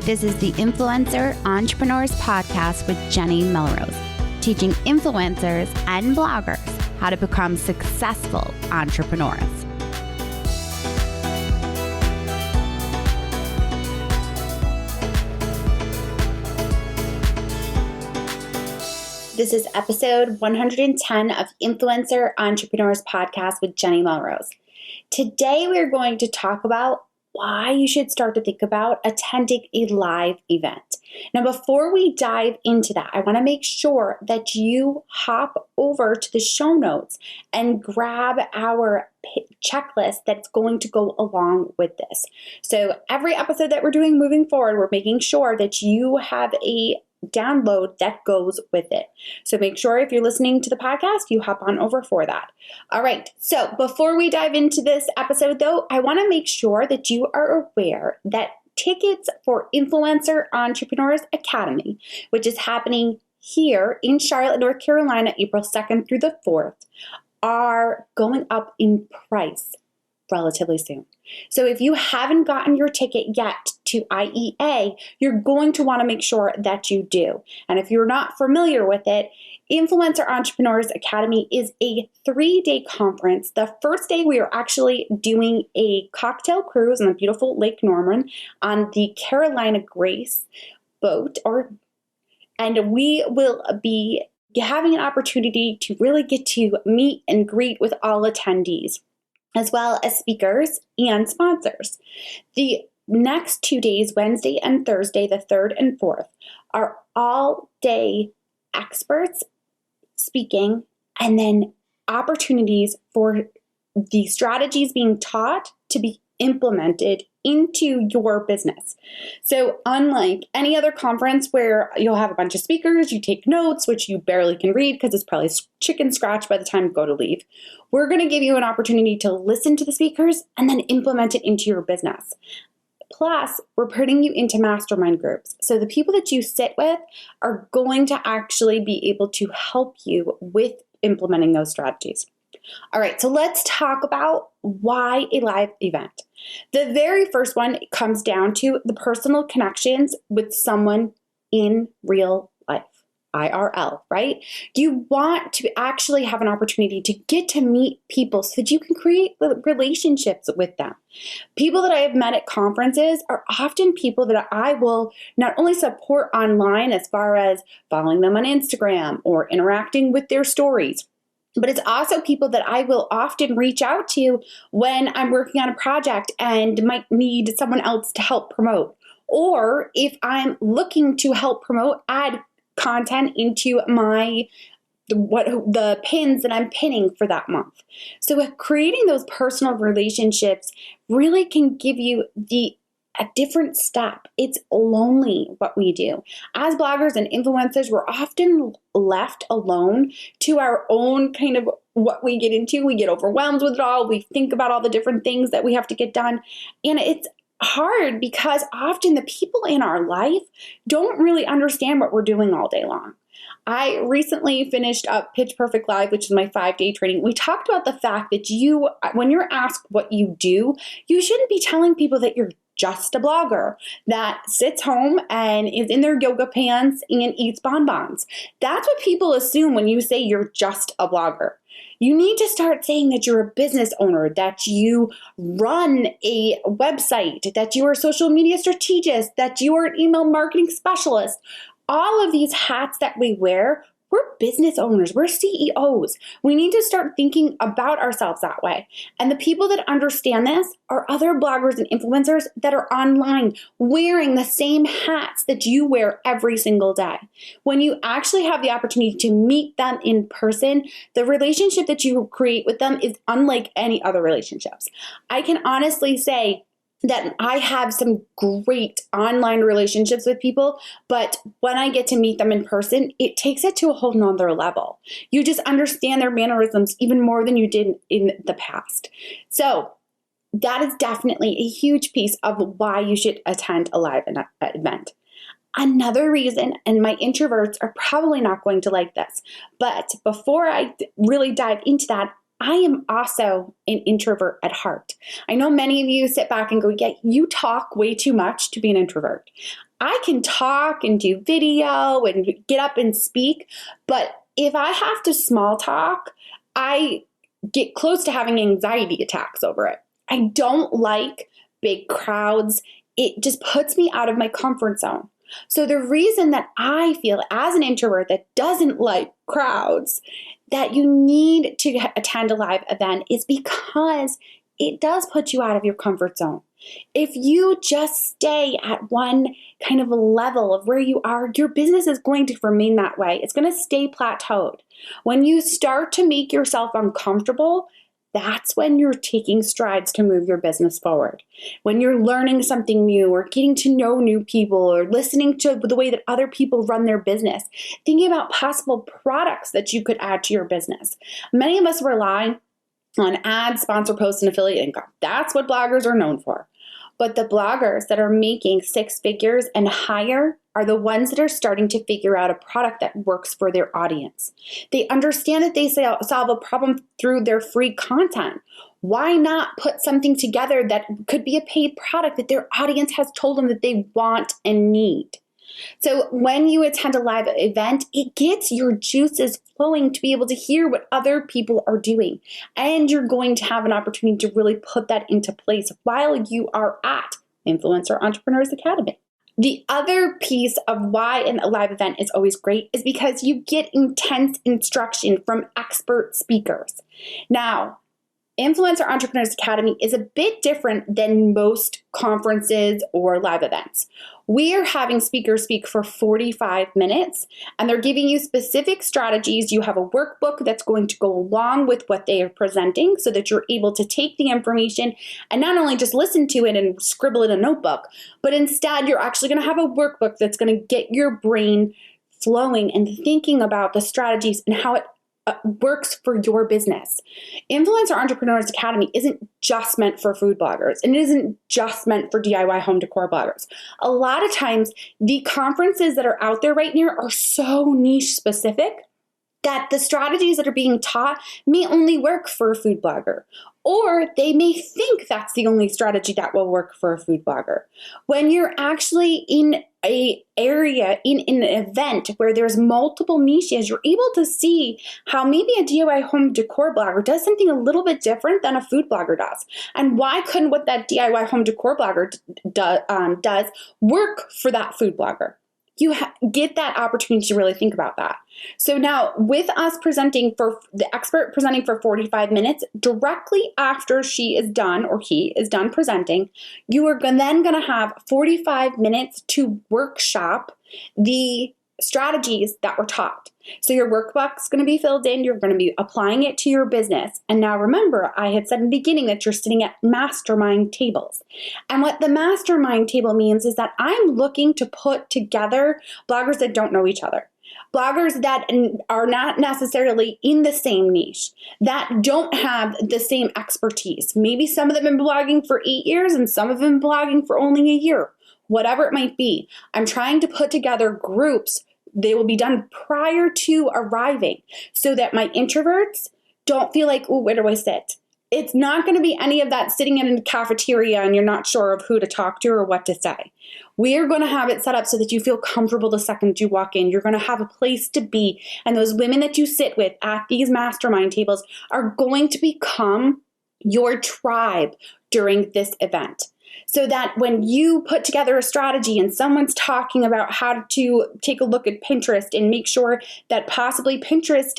This is the Influencer Entrepreneurs Podcast with Jenny Melrose, teaching influencers and bloggers how to become successful entrepreneurs. This is episode 110 of Influencer Entrepreneurs Podcast with Jenny Melrose. Today we're going to talk about why you should start to think about attending a live event. Now, before we dive into that, I want to make sure that you hop over to the show notes and grab our checklist that's going to go along with this. So every episode that we're doing moving forward, we're making sure that you have a download that goes with it. So make sure if you're listening to the podcast, you hop on over for that. All right. So before we dive into this episode though, I want to make sure that you are aware that tickets for Influencer Entrepreneurs Academy, which is happening here in Charlotte, North Carolina, April 2nd through the 4th, are going up in price relatively soon. So if you haven't gotten your ticket yet to IEA, you're going to want to make sure that you do. And if you're not familiar with it, Influencer Entrepreneurs Academy is a 3-day conference. The first day we are actually doing a cocktail cruise on the beautiful Lake Norman on the Carolina Grace boat, and we will be having an opportunity to really get to meet and greet with all attendees, as well as speakers and sponsors. The next 2 days, Wednesday and Thursday, the 3rd and 4th, are all day experts speaking, and then opportunities for the strategies being taught to be implemented into your business. So unlike any other conference where you'll have a bunch of speakers, you take notes, which you barely can read because it's probably chicken scratch by the time you go to leave, we're going to give you an opportunity to listen to the speakers and then implement it into your business. Plus, we're putting you into mastermind groups. So the people that you sit with are going to actually be able to help you with implementing those strategies. All right, so let's talk about why a live event. The very first one comes down to the personal connections with someone in real life, IRL, right? You want to actually have an opportunity to get to meet people so that you can create relationships with them. People that I have met at conferences are often people that I will not only support online as far as following them on Instagram or interacting with their stories, but it's also people that I will often reach out to when I'm working on a project and might need someone else to help promote. Or if I'm looking to help promote, add content into the pins that I'm pinning for that month. So creating those personal relationships really can give you a different step. It's lonely what we do. As bloggers and influencers, we're often left alone to our own kind of what we get into. We get overwhelmed with it all. We think about all the different things that we have to get done. And it's hard because often the people in our life don't really understand what we're doing all day long. I recently finished up Pitch Perfect Live, which is my 5-day training. We talked about the fact that when you're asked what you do, you shouldn't be telling people that you're just a blogger that sits home and is in their yoga pants and eats bonbons. That's what people assume when you say you're just a blogger. You need to start saying that you're a business owner, that you run a website, that you are a social media strategist, that you are an email marketing specialist. All of these hats that we wear, we're business owners, we're CEOs. We need to start thinking about ourselves that way. And the people that understand this are other bloggers and influencers that are online wearing the same hats that you wear every single day. When you actually have the opportunity to meet them in person, the relationship that you create with them is unlike any other relationships. I can honestly say that I have some great online relationships with people, but when I get to meet them in person, it takes it to a whole nother level. You just understand their mannerisms even more than you did in the past. So that is definitely a huge piece of why you should attend a live event. Another reason, and my introverts are probably not going to like this, but before I really dive into that, I am also an introvert at heart. I know many of you sit back and go, yeah, you talk way too much to be an introvert. I can talk and do video and get up and speak, but if I have to small talk, I get close to having anxiety attacks over it. I don't like big crowds. It just puts me out of my comfort zone. So the reason that I feel as an introvert that doesn't like crowds that you need to attend a live event is because it does put you out of your comfort zone. If you just stay at one kind of a level of where you are, your business is going to remain that way. It's going to stay plateaued. When you start to make yourself uncomfortable, that's when you're taking strides to move your business forward. When you're learning something new or getting to know new people or listening to the way that other people run their business, thinking about possible products that you could add to your business. Many of us rely on ads, sponsor posts, and affiliate income. That's what bloggers are known for. But the bloggers that are making 6 figures and higher are the ones that are starting to figure out a product that works for their audience. They understand that they solve a problem through their free content. Why not put something together that could be a paid product that their audience has told them that they want and need? So when you attend a live event, it gets your juices flowing to be able to hear what other people are doing. And you're going to have an opportunity to really put that into place while you are at Influencer Entrepreneurs Academy. The other piece of why a live event is always great is because you get intense instruction from expert speakers. Now, Influencer Entrepreneurs Academy is a bit different than most conferences or live events. We are having speakers speak for 45 minutes, and they're giving you specific strategies. You have a workbook that's going to go along with what they are presenting so that you're able to take the information and not only just listen to it and scribble it in a notebook, but instead you're actually going to have a workbook that's going to get your brain flowing and thinking about the strategies and how it works for your business. Influencer Entrepreneurs Academy isn't just meant for food bloggers, and it isn't just meant for DIY home decor bloggers. A lot of times, the conferences that are out there right now are so niche specific that the strategies that are being taught may only work for a food blogger, or they may think that's the only strategy that will work for a food blogger. When you're actually in an area, in an event where there's multiple niches, you're able to see how maybe a DIY home decor blogger does something a little bit different than a food blogger does. And why couldn't what that DIY home decor blogger does work for that food blogger? You get that opportunity to really think about that. So now with us presenting for the expert presenting for 45 minutes, directly after she is done or he is done presenting, you are then going to have 45 minutes to workshop the strategies that were taught. So your workbook's going to be filled in. You're going to be applying it to your business. And now remember, I had said in the beginning that you're sitting at mastermind tables. And what the mastermind table means is that I'm looking to put together bloggers that don't know each other. Bloggers that are not necessarily in the same niche, that don't have the same expertise. Maybe some of them have been blogging for 8 years and some of them blogging for only a year. Whatever it might be, I'm trying to put together groups. They will be done prior to arriving so that my introverts don't feel like, oh, where do I sit? It's not going to be any of that sitting in a cafeteria and you're not sure of who to talk to or what to say. We are going to have it set up so that you feel comfortable the second you walk in. You're going to have a place to be. And those women that you sit with at these mastermind tables are going to become your tribe during this event. So that when you put together a strategy and someone's talking about how to take a look at Pinterest and make sure that possibly Pinterest,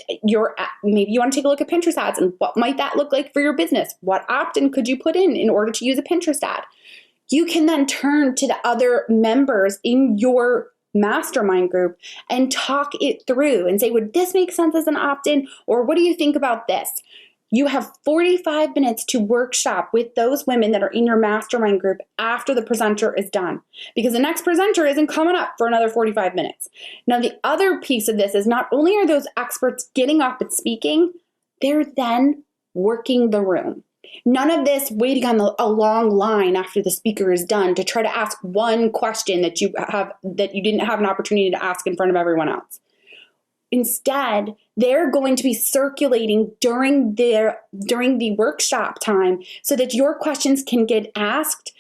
maybe you want to take a look at Pinterest ads and what might that look like for your business? What opt-in could you put in order to use a Pinterest ad? You can then turn to the other members in your mastermind group and talk it through and say, would this make sense as an opt-in? Or what do you think about this? You have 45 minutes to workshop with those women that are in your mastermind group after the presenter is done, because the next presenter isn't coming up for another 45 minutes. Now, the other piece of this is not only are those experts getting up and speaking, they're then working the room. None of this waiting on a long line after the speaker is done to try to ask one question that you didn't have an opportunity to ask in front of everyone else. Instead, they're going to be circulating during the workshop time so that your questions can get asked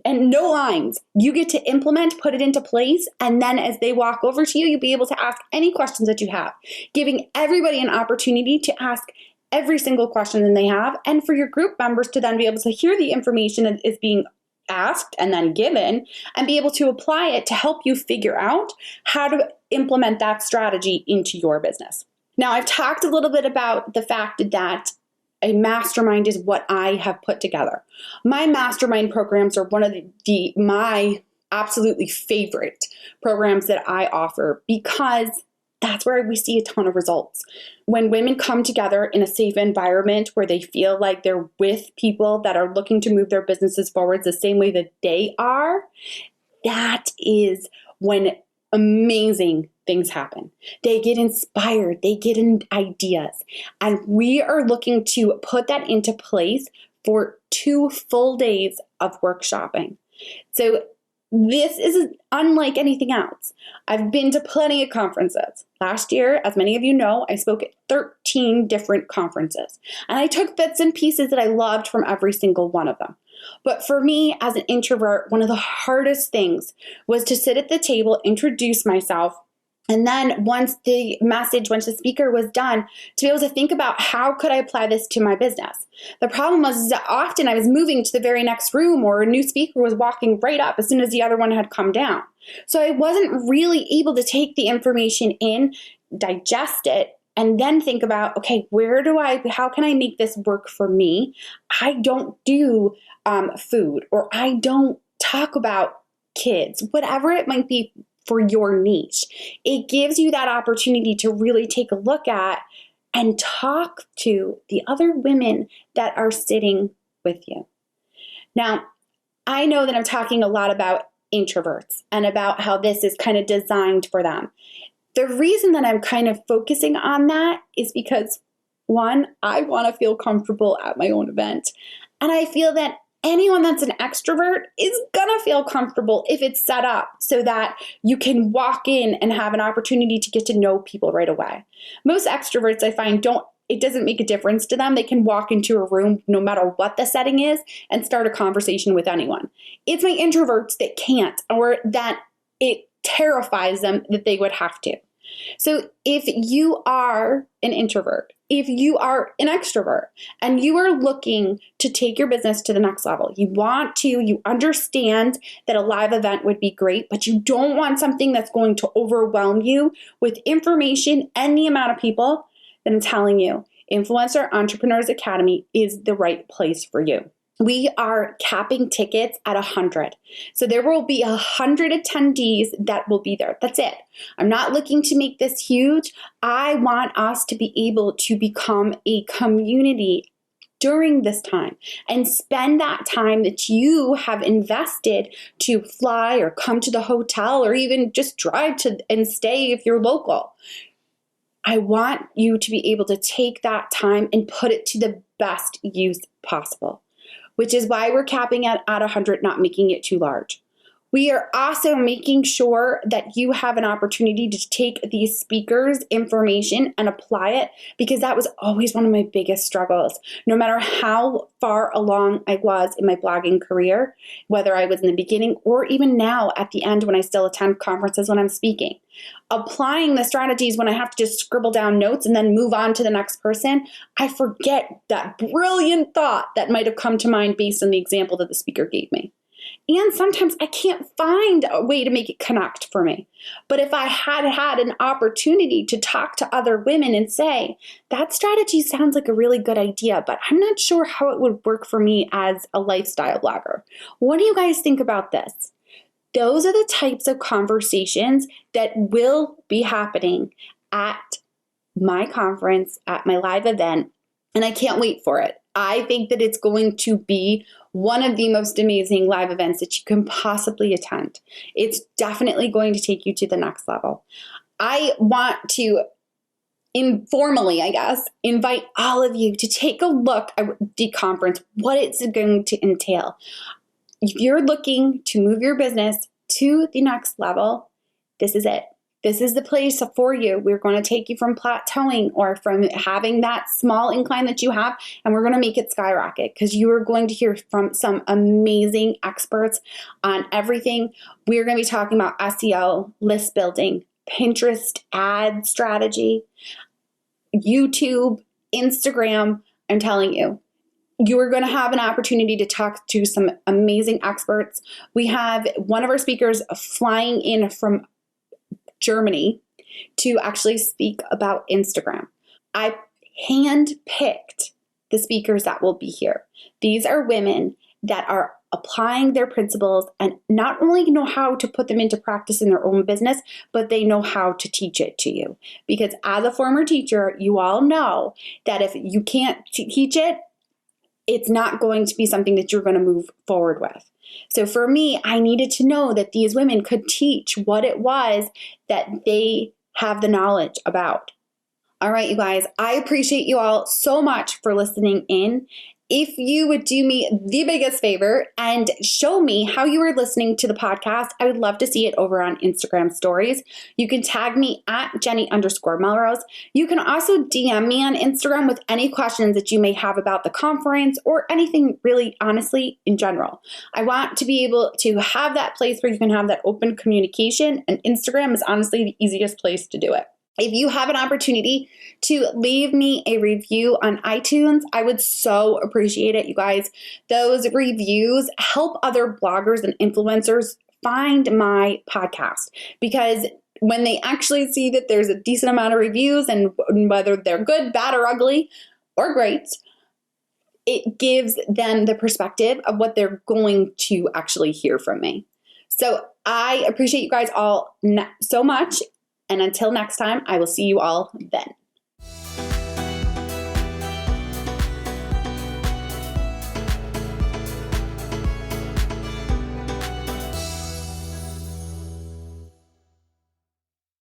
and no lines. You get to implement, put it into place, and then as they walk over to you, you'll be able to ask any questions that you have, giving everybody an opportunity to ask every single question that they have, and for your group members to then be able to hear the information that is being asked and then given and be able to apply it to help you figure out how to implement that strategy into your business. Now, I've talked a little bit about the fact that a mastermind is what I have put together. My mastermind programs are one of my absolutely favorite programs that I offer because that's where we see a ton of results. When women come together in a safe environment where they feel like they're with people that are looking to move their businesses forward the same way that they are, that is when amazing things happen. They get inspired, they get ideas, and we are looking to put that into place for 2 full days of workshopping. So this is unlike anything else. I've been to plenty of conferences. Last year, as many of you know, I spoke at 13 different conferences, and I took bits and pieces that I loved from every single one of them. But for me, as an introvert, one of the hardest things was to sit at the table, introduce myself, and then once the speaker was done, to be able to think about how could I apply this to my business. The problem was that often I was moving to the very next room or a new speaker was walking right up as soon as the other one had come down. So I wasn't really able to take the information in, digest it, and then think about, okay, how can I make this work for me? I don't do food, or I don't talk about kids, whatever it might be for your niche. It gives you that opportunity to really take a look at and talk to the other women that are sitting with you. Now, I know that I'm talking a lot about introverts and about how this is kind of designed for them. The reason that I'm kind of focusing on that is because, one, I want to feel comfortable at my own event. And I feel that anyone that's an extrovert is gonna feel comfortable if it's set up so that you can walk in and have an opportunity to get to know people right away. Most extroverts, I find, it doesn't make a difference to them. They can walk into a room no matter what the setting is and start a conversation with anyone. It's my introverts that can't, or that it terrifies them that they would have to. So if you are an introvert, if you are an extrovert, and you are looking to take your business to the next level, you understand that a live event would be great, but you don't want something that's going to overwhelm you with information and the amount of people, then I'm telling you, Influencer Entrepreneurs Academy is the right place for you. We are capping tickets at 100. So there will be 100 attendees that will be there. That's it. I'm not looking to make this huge. I want us to be able to become a community during this time and spend that time that you have invested to fly or come to the hotel or even just drive to and stay if you're local. I want you to be able to take that time and put it to the best use possible, which is why we're capping it at 100, not making it too large. We are also making sure that you have an opportunity to take these speakers' information and apply it, because that was always one of my biggest struggles. No matter how far along I was in my blogging career, whether I was in the beginning or even now at the end when I still attend conferences when I'm speaking, applying the strategies when I have to just scribble down notes and then move on to the next person, I forget that brilliant thought that might have come to mind based on the example that the speaker gave me. And sometimes I can't find a way to make it connect for me. But if I had had an opportunity to talk to other women and say, that strategy sounds like a really good idea, but I'm not sure how it would work for me as a lifestyle blogger. What do you guys think about this? Those are the types of conversations that will be happening at my conference, at my live event, and I can't wait for it. I think that it's going to be one of the most amazing live events that you can possibly attend. It's definitely going to take you to the next level. I want to informally, invite all of you to take a look at the conference, what it's going to entail. If you're looking to move your business to the next level, this is it. this is the place for you. We're going to take you from plateauing or from having that small incline that you have, and we're going to make it skyrocket, because you are going to hear from some amazing experts on everything. We're going to be talking about SEO, list building, Pinterest ad strategy, YouTube, Instagram. I'm telling you, you are going to have an opportunity to talk to some amazing experts. We have one of our speakers flying in from Germany to actually speak about Instagram. I handpicked the speakers that will be here. These are women that are applying their principles and not only know how to put them into practice in their own business, but they know how to teach it to you. Because as a former teacher, you all know that if you can't teach it, it's not going to be something that you're going to move forward with. So for me, I needed to know that these women could teach what it was that they have the knowledge about. All right, you guys, I appreciate you all so much for listening in. If you would do me the biggest favor and show me how you are listening to the podcast, I would love to see it over on Instagram stories. You can tag me at Jenny_Melrose. You can also DM me on Instagram with any questions that you may have about the conference or anything really, honestly, in general. I want to be able to have that place where you can have that open communication, and Instagram is honestly the easiest place to do it. If you have an opportunity to leave me a review on iTunes, I would so appreciate it, you guys. Those reviews help other bloggers and influencers find my podcast, because when they actually see that there's a decent amount of reviews, and whether they're good, bad, or ugly, or great, it gives them the perspective of what they're going to actually hear from me. So I appreciate you guys all so much. And until next time, I will see you all then.